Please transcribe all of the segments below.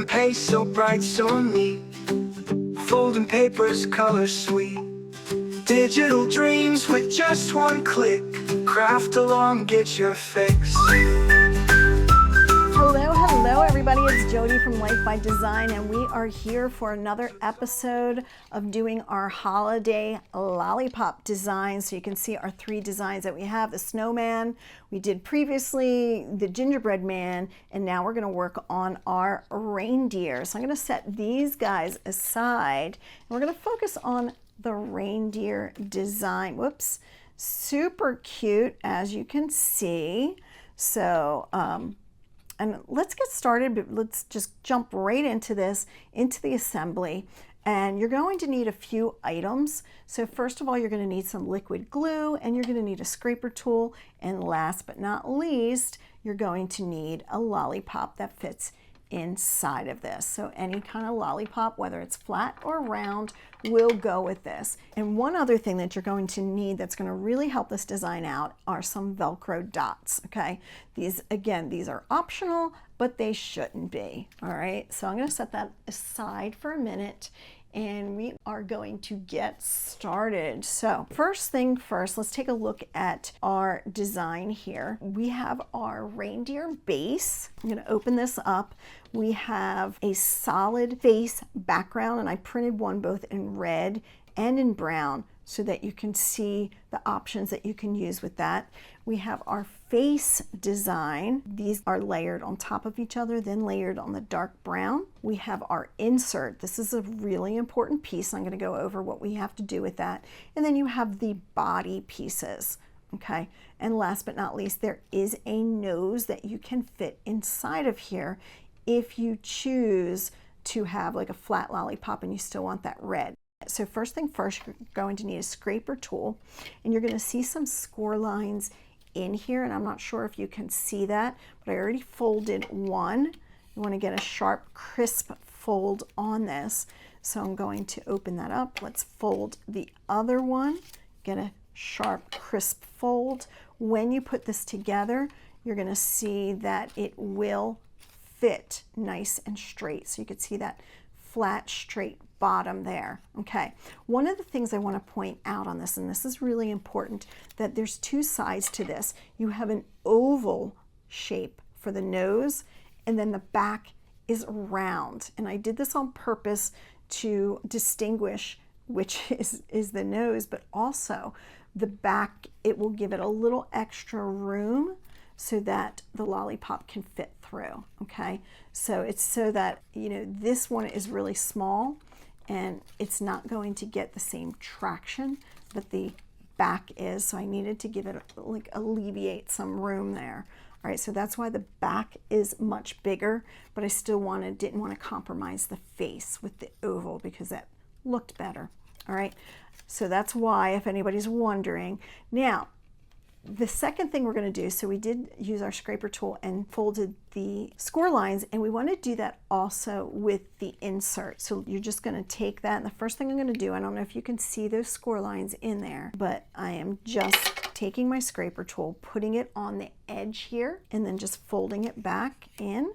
and paste so bright, so neat. Folding papers, color sweet. Digital dreams with just one click. Craft along, get your fix. Hello everybody, it's Jody from Life by Design, and we are here for another episode of doing our holiday lollipop designs. So you can see our three designs that we have: the snowman, we did previously the gingerbread man, and now we're going to work on our reindeer. So I'm going to set these guys aside, and we're going to focus on the reindeer design. Whoops, super cute, as you can see. So and let's get started, but let's just jump right into this, into the assembly. And you're going to need a few items. So first of all, you're going to need some liquid glue, and you're going to need a scraper tool. And last but not least, you're going to need a lollipop that fits inside of this. So any kind of lollipop, whether it's flat or round, will go with this. And one other thing that you're going to need that's going to really help this design out are some Velcro dots, okay? These, again, these are optional, but they shouldn't be, all right? So I'm going to set that aside for a minute, and we are going to get started. So first thing first, let's take a look at our design here. We have our reindeer base. I'm going to open this up. We have a solid face background, and I printed one both in red and in brown so that you can see the options that you can use with that. We have our face design. These are layered on top of each other, then layered on the dark brown. We have our insert. This is a really important piece. I'm going to go over what we have to do with that. And then you have the body pieces. Okay, and last but not least, there is a nose that you can fit inside of here if you choose to have like a flat lollipop and you still want that red. So first thing first, you're going to need a scraper tool, and you're going to see some score lines in here, and I'm not sure if you can see that, but I already folded one. You want to get a sharp, crisp fold on this. So I'm going to open that up. Let's fold the other one, get a sharp, crisp fold. When you put this together, you're going to see that it will fit nice and straight. So you can see that flat, straight bottom there. Okay, one of the things I want to point out on this, and this is really important, that there's two sides to this. You have an oval shape for the nose, and then the back is round. And I did this on purpose to distinguish which is the nose, but also the back, it will give it a little extra room so that the lollipop can fit through. Okay, so it's so that, you know, this one is really small and it's not going to get the same traction that the back is. So I needed to give it like alleviate some room there. All right, so that's why the back is much bigger, but I still didn't want to compromise the face with the oval because that looked better. All right, so that's why, if anybody's wondering. Now, the second thing we're going to do, so we did use our scraper tool and folded the score lines, and we want to do that also with the insert. So you're just going to take that, and the first thing I'm going to do, I don't know if you can see those score lines in there, but I am just taking my scraper tool, putting it on the edge here, and then just folding it back in.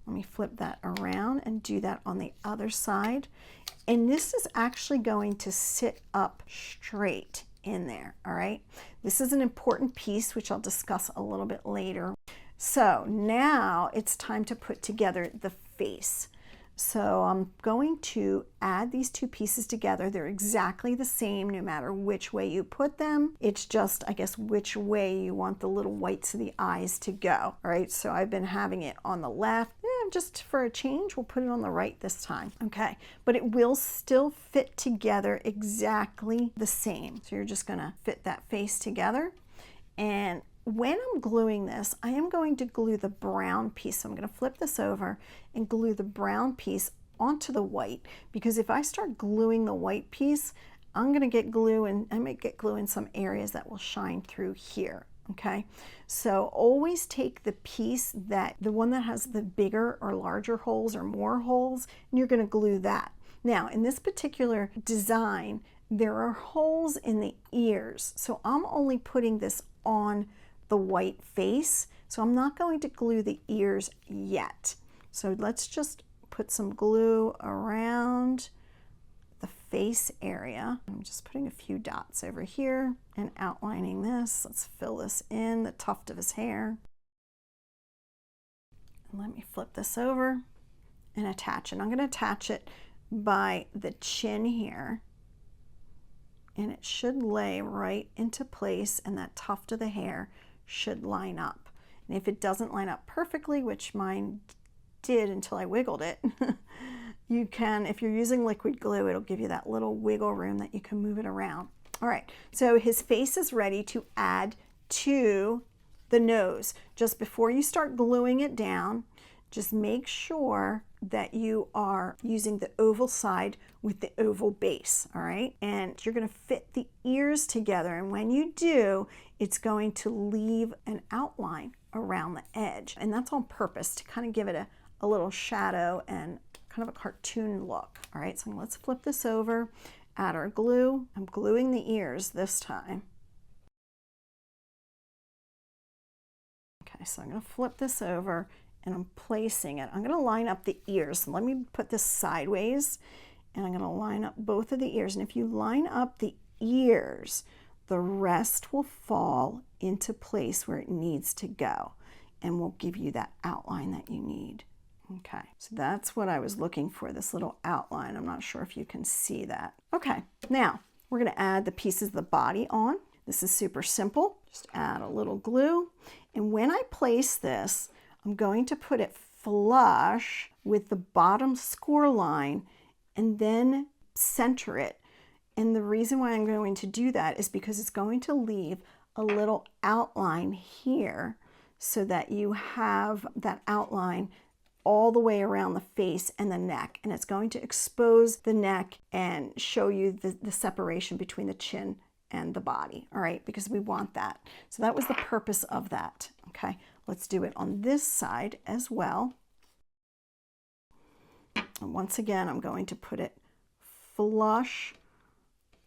Let me flip that around and do that on the other side. And this is actually going to sit up straight in there, all right? This is an important piece, which I'll discuss a little bit later. So now it's time to put together the face. So I'm going to add these two pieces together. They're exactly the same no matter which way you put them. It's just, I guess, which way you want the little whites of the eyes to go. All right, so I've been having it on the left. Just for a change, we'll put it on the right this time. Okay, but it will still fit together exactly the same. So you're just gonna fit that face together. And when I'm gluing this, I am going to glue the brown piece. So I'm going to flip this over and glue the brown piece onto the white, because if I start gluing the white piece, I'm going to get glue, and I might get glue in some areas that will shine through here. Okay, so always take the piece the one that has the bigger or larger holes or more holes, and you're going to glue that. Now, in this particular design, there are holes in the ears, so I'm only putting this on the white face, so I'm not going to glue the ears yet. So let's just put some glue around the face area. I'm just putting a few dots over here and outlining this. Let's fill this in, the tuft of his hair. And let me flip this over and attach it. I'm going to attach it by the chin here, and it should lay right into place, and that tuft of the hair should line up. And if it doesn't line up perfectly, which mine did until I wiggled it, you can, if you're using liquid glue, it'll give you that little wiggle room that you can move it around. All right, so his face is ready to add to the nose. Just before you start gluing it down, just make sure that you are using the oval side with the oval base, all right? And you're gonna fit the ears together, and when you do, it's going to leave an outline around the edge. And that's on purpose to kind of give it a little shadow and kind of a cartoon look. All right, so let's flip this over, add our glue. I'm gluing the ears this time. Okay, so I'm gonna flip this over and I'm placing it. I'm gonna line up the ears. Let me put this sideways, and I'm gonna line up both of the ears. And if you line up the ears, the rest will fall into place where it needs to go, and will give you that outline that you need. Okay, so that's what I was looking for, this little outline. I'm not sure if you can see that. Okay, now we're gonna add the pieces of the body on. This is super simple. Just add a little glue. And when I place this, I'm going to put it flush with the bottom score line and then center it. And the reason why I'm going to do that is because it's going to leave a little outline here so that you have that outline all the way around the face and the neck. And it's going to expose the neck and show you the separation between the chin and the body, all right, because we want that. So that was the purpose of that, okay? Let's do it on this side as well. And once again, I'm going to put it flush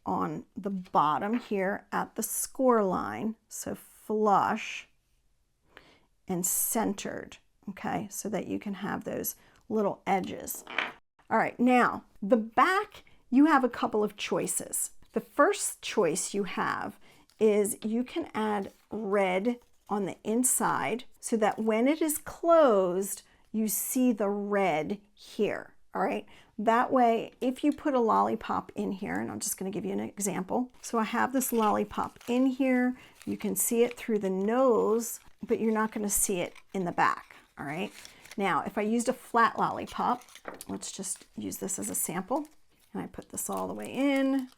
on the bottom here at the score line. So flush and centered, okay, so that you can have those little edges. All right, now the back, you have a couple of choices. The first choice you have is you can add red on the inside so that when it is closed, you see the red here, all right? That way, if you put a lollipop in here, and I'm just gonna give you an example. So I have this lollipop in here. You can see it through the nose, but you're not gonna see it in the back, all right? Now, if I used a flat lollipop, let's just use this as a sample, and I put this all the way in,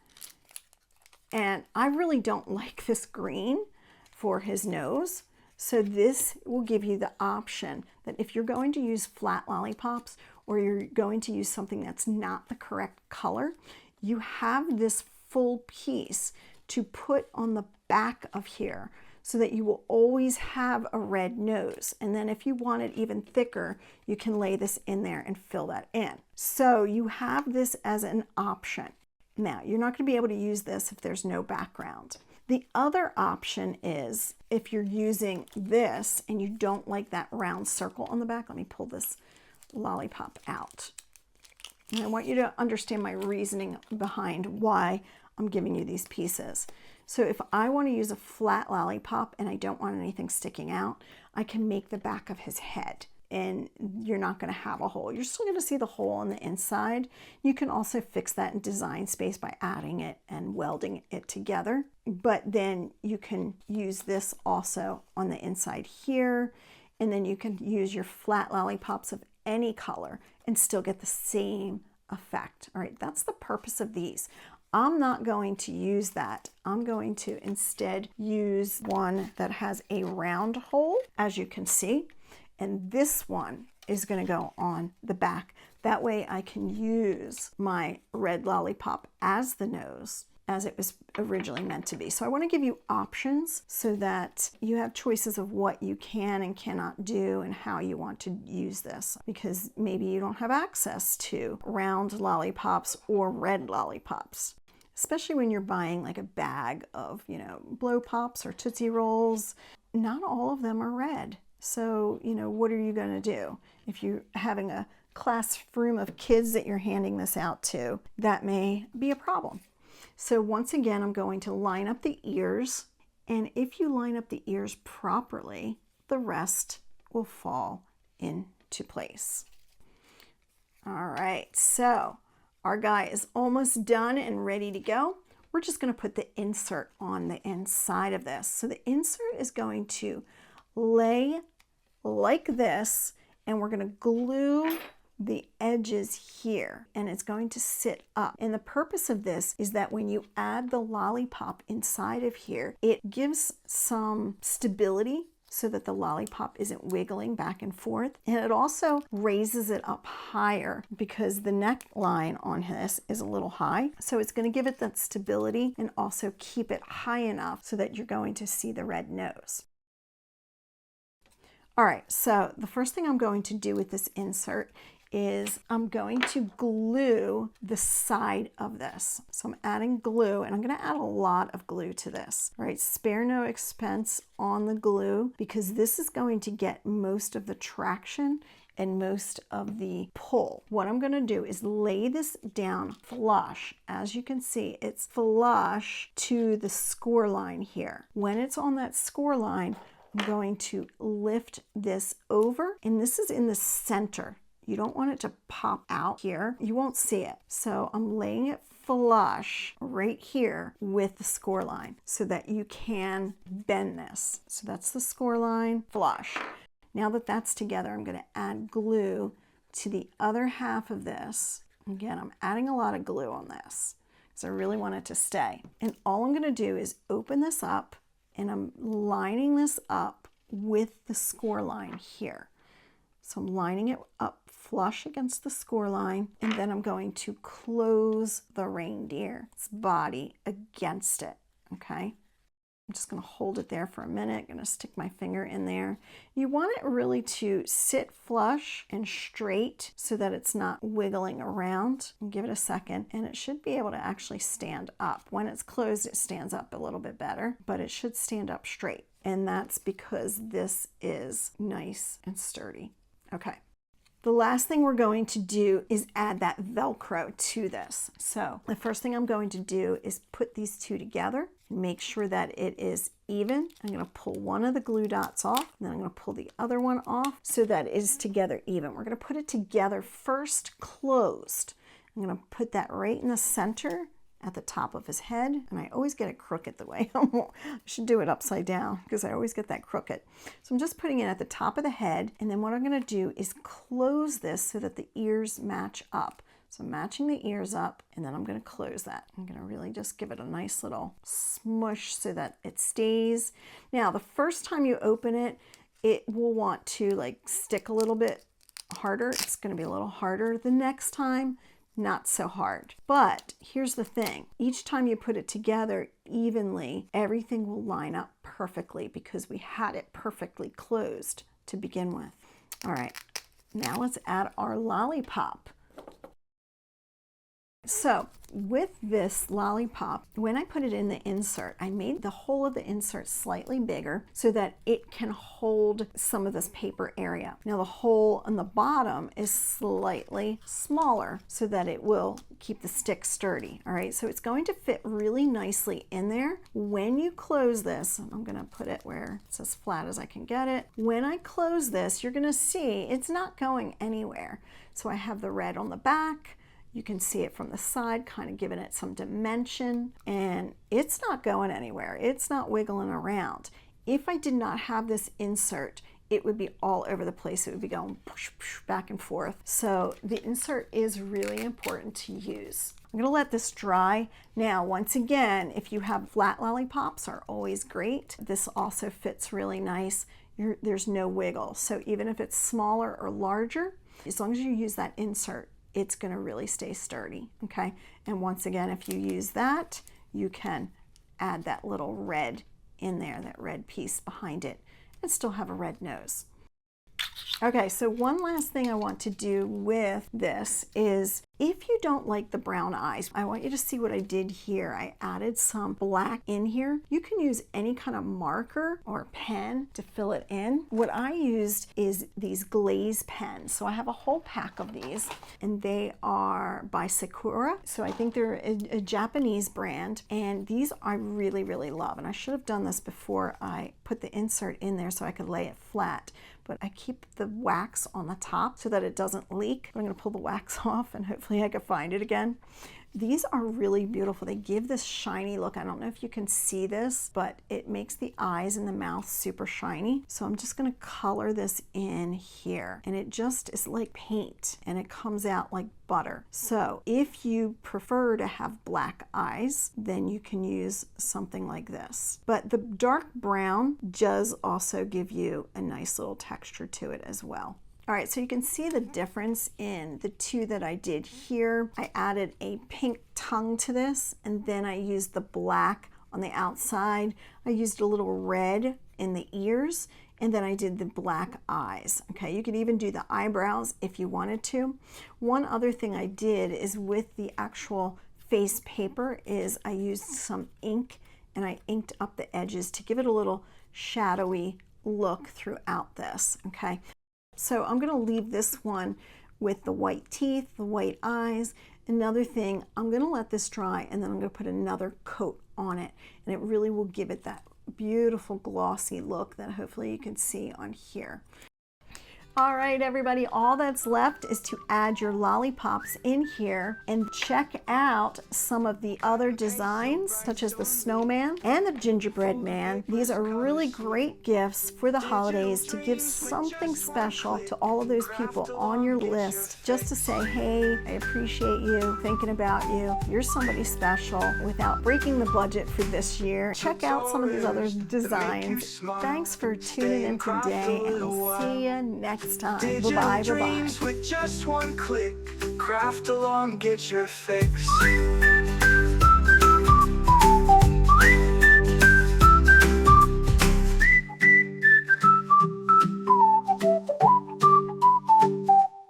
and I really don't like this green for his nose. So this will give you the option that if you're going to use flat lollipops or you're going to use something that's not the correct color, you have this full piece to put on the back of here so that you will always have a red nose. And then if you want it even thicker, you can lay this in there and fill that in. So you have this as an option. Now, you're not going to be able to use this if there's no background. The other option is if you're using this and you don't like that round circle on the back. Let me pull this lollipop out. And I want you to understand my reasoning behind why I'm giving you these pieces. So if I want to use a flat lollipop and I don't want anything sticking out, I can make the back of his head. And you're not going to have a hole. You're still going to see the hole on the inside. You can also fix that in Design Space by adding it and welding it together. But then you can use this also on the inside here. And then you can use your flat lollipops of any color and still get the same effect. All right, that's the purpose of these. I'm not going to use that. I'm going to instead use one that has a round hole, as you can see. And this one is going to go on the back. That way I can use my red lollipop as the nose, as it was originally meant to be. So I want to give you options so that you have choices of what you can and cannot do and how you want to use this, because maybe you don't have access to round lollipops or red lollipops, especially when you're buying like a bag of, blow pops or Tootsie Rolls. Not all of them are red. So, what are you going to do? If you're having a classroom of kids that you're handing this out to, that may be a problem. So once again, I'm going to line up the ears, and if you line up the ears properly, the rest will fall into place. All right, so our guy is almost done and ready to go. We're just going to put the insert on the inside of this. So the insert is going to lay like this, and we're going to glue the edges here, and it's going to sit up. And the purpose of this is that when you add the lollipop inside of here, it gives some stability so that the lollipop isn't wiggling back and forth. And it also raises it up higher because the neckline on this is a little high. So it's going to give it that stability and also keep it high enough so that you're going to see the red nose. All right, so the first thing I'm going to do with this insert is I'm going to glue the side of this. So I'm adding glue, and I'm going to add a lot of glue to this. All right, spare no expense on the glue because this is going to get most of the traction and most of the pull. What I'm going to do is lay this down flush. As you can see, it's flush to the score line here. When it's on that score line, I'm going to lift this over, and this is in the center. You don't want it to pop out here. You won't see it. So I'm laying it flush right here with the score line so that you can bend this. So that's the score line, flush. Now that that's together, I'm going to add glue to the other half of this. Again, I'm adding a lot of glue on this because I really want it to stay. And all I'm going to do is open this up, and I'm lining this up with the score line here. So I'm lining it up flush against the score line, and then I'm going to close the reindeer's body against it, okay? I'm just going to hold it there for a minute. I'm going to stick my finger in there. You want it really to sit flush and straight so that it's not wiggling around. And give it a second, and it should be able to actually stand up. When it's closed, it stands up a little bit better, but it should stand up straight. And that's because this is nice and sturdy. Okay. The last thing we're going to do is add that Velcro to this. So the first thing I'm going to do is put these two together and make sure that it is even. I'm going to pull one of the glue dots off, and then I'm going to pull the other one off so that it is together even. We're going to put it together first closed. I'm going to put that right in the center at the top of his head, and I always get it crooked the way I should do it upside down because I always get that crooked. So I'm just putting it at the top of the head, and then what I'm going to do is close this so that the ears match up. So I'm matching the ears up, and then I'm going to close that. I'm going to really just give it a nice little smush so that it stays. Now the first time you open it, it will want to like stick a little bit harder. It's going to be a little harder the next time. Not so hard. But here's the thing. Each time you put it together evenly, everything will line up perfectly because we had it perfectly closed to begin with. All right, now let's add our lollipop. So with this lollipop, when I put it in the insert, I made the hole of the insert slightly bigger so that it can hold some of this paper area. Now the hole on the bottom is slightly smaller so that it will keep the stick sturdy. All right, so it's going to fit really nicely in there. When you close this, I'm going to put it where it's as flat as I can get it. When I close this, you're going to see it's not going anywhere. So I have the red on the back. You can see it from the side, kind of giving it some dimension, and it's not going anywhere. It's not wiggling around. If I did not have this insert, it would be all over the place. It would be going back and forth. So the insert is really important to use. I'm going to let this dry. Now, once again, if you have flat lollipops are always great. This also fits really nice. There's no wiggle. So even if it's smaller or larger, as long as you use that insert, it's going to really stay sturdy, okay? And once again, if you use that, you can add that little red in there, that red piece behind it, and still have a red nose. Okay, so one last thing I want to do with this is If you don't like the brown eyes, I want you to see what I did here. I added some black in here. You can use any kind of marker or pen to fill it in. What I used is these glaze pens. So I have a whole pack of these, and they are by Sakura. So I think they're a Japanese brand, and these I really, really love. And I should have done this before I put the insert in there so I could lay it flat. But I keep the wax on the top so that it doesn't leak. I'm gonna pull the wax off and hopefully I can find it again. These are really beautiful. They give this shiny look. I don't know if you can see this, but it makes the eyes and the mouth super shiny. So I'm just gonna color this in here. And it just is like paint and it comes out like butter. So if you prefer to have black eyes, then you can use something like this. But the dark brown does also give you a nice little texture to it as well. All right, so you can see the difference in the two that I did here. I added a pink tongue to this, and then I used the black on the outside. I used a little red in the ears, and then I did the black eyes. Okay, you could even do the eyebrows if you wanted to. One other thing I did is with the actual face paper is I used some ink, and I inked up the edges to give it a little shadowy look throughout this, okay? So I'm going to leave this one with the white teeth, the white eyes. Another thing, I'm going to let this dry and then I'm going to put another coat on it, and it really will give it that beautiful glossy look that hopefully you can see on here. All right, everybody, all that's left is to add your lollipops in here and check out some of the other designs, such as the snowman and the gingerbread man. These are really great gifts for the holidays to give something special to all of those people on your list, just to say, hey, I appreciate you, thinking about you. You're somebody special, without breaking the budget for this year. Check out some of these other designs. Thanks for tuning in today, and we'll see you next time. Digital Bye-bye. dreams with just one click. Craft along, get your fix.